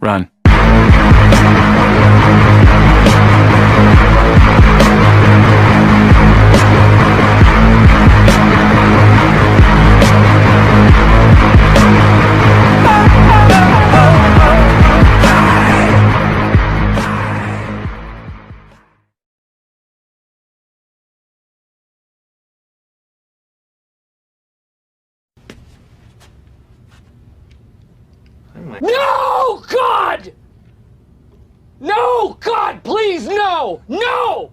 Run. No, God! No, God, please, no! No!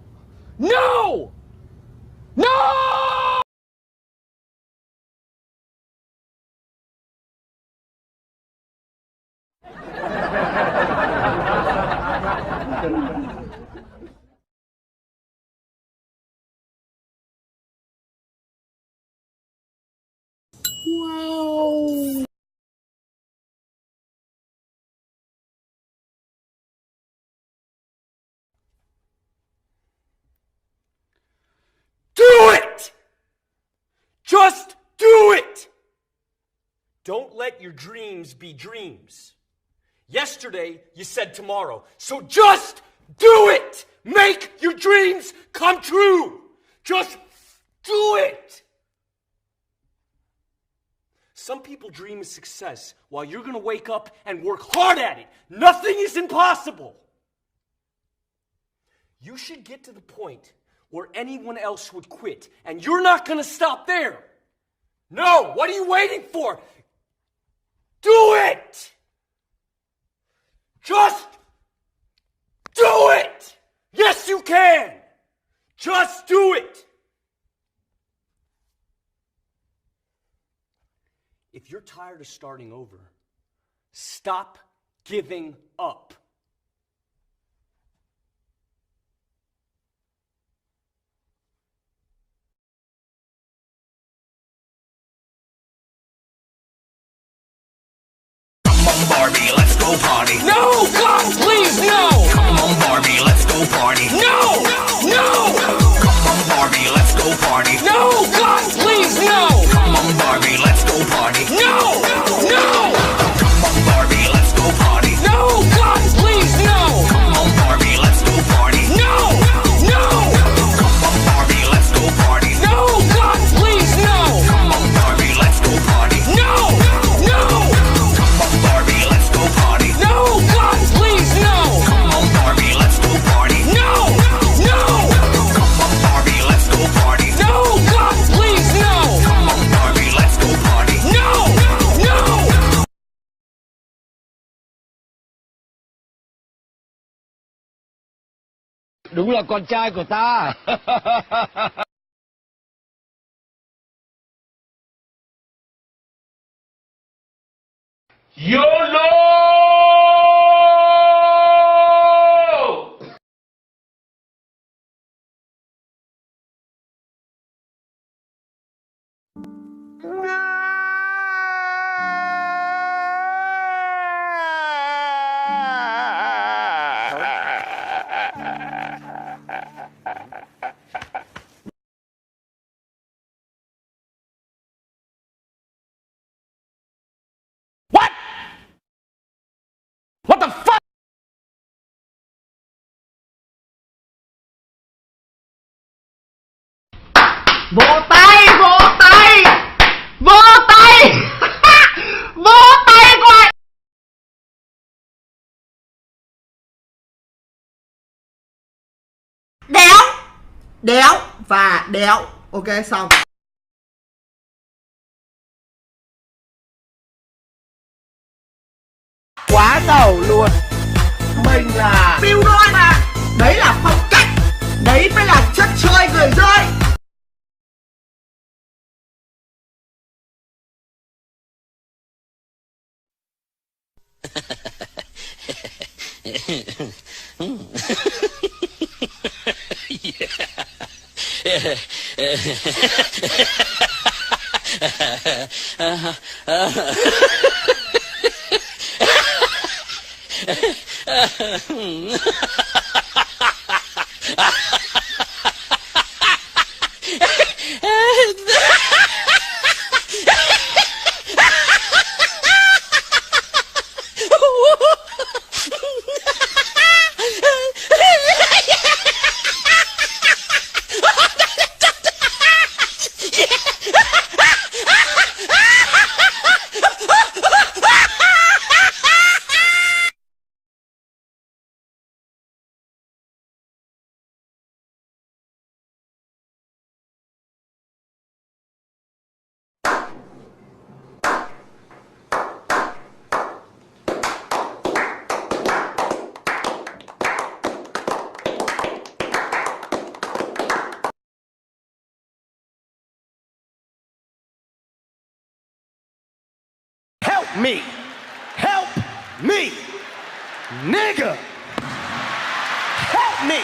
No! No! Wow. Do it! Just do it! Don't let your dreams be dreams. Yesterday, you said tomorrow. So just do it! Make your dreams come true! Just do it! Some people dream of success while you're gonna wake up and work hard at it. Nothing is impossible. You should get to the point where anyone else would quit, and you're not gonna stop there. No, what are you waiting for? Do it! Just do it! Yes, you can! Just do it! If you're tired of starting over, stop giving up. Barbie, let's go party. No, God, please, no! Come on, Barbie, let's go party. No! No! Come on, Barbie, let's go party. No, God, please, no! Come on, Barbie, let's go party. No! No! Come on, Barbie, let's go party. No, God, please, no! Come on, Barbie, let's go party. No! No! Come on, Barbie, let's go party. No, God, please, no! Come on, Barbie, let's go party. No! No! Come on, Barbie, let's go party. No, God, please, no! Come on, Barbie, let's go party. No! No! Come on, Barbie, let's go party. No, God, please, no! Come on, Barbie, let's go party. No! No! Đúng là con trai của ta. YOLO! What? What the fuck? Vỗ tay, vỗ tay, vỗ tay. Vỗ tay coi. Đéo, đéo và đéo. Ok, xong. Quá giàu luôn. Mình là Bill đôi mà. Đấy là phong cách. Đấy mới là chất chơi người rơi. Yeah. Me. Help me. Nigga. Help me.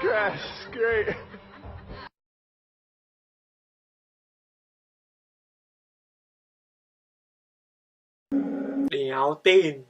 Gosh, great. Đéo tin.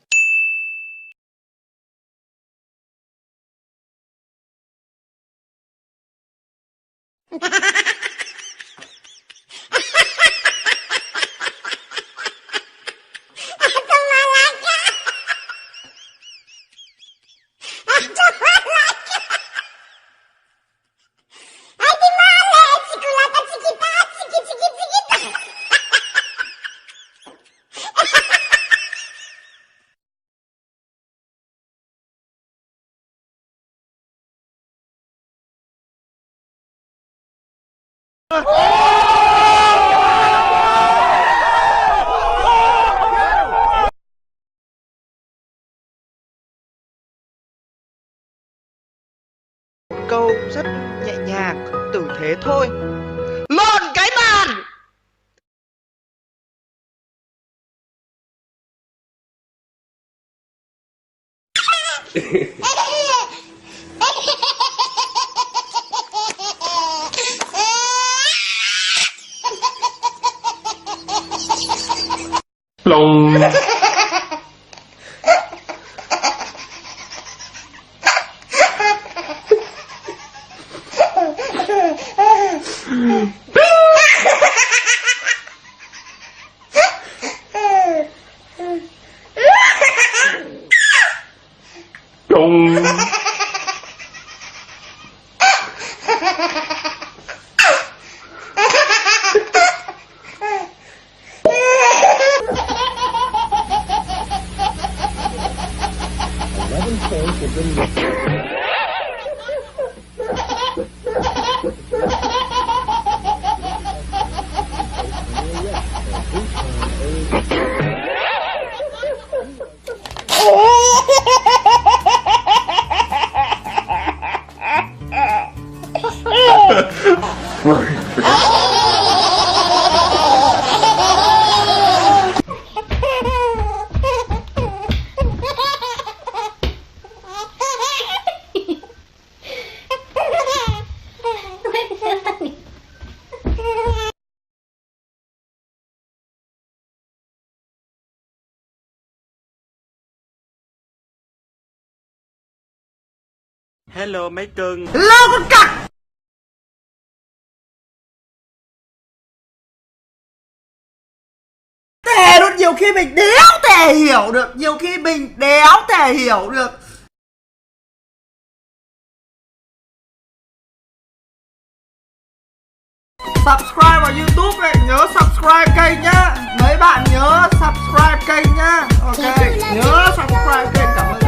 Câu rất nhẹ nhàng, tử thế thôi. Lộn cái bàn. Lông. Lông. Hello mấy cưng. Hello con cặc. Tè luôn, nhiều khi mình đéo thể hiểu được. Nhiều khi mình đéo thể hiểu được. Subscribe vào YouTube này, nhớ subscribe kênh nhá. Mấy bạn nhớ subscribe kênh nhá. Ok, nhớ subscribe kênh, cảm ơn.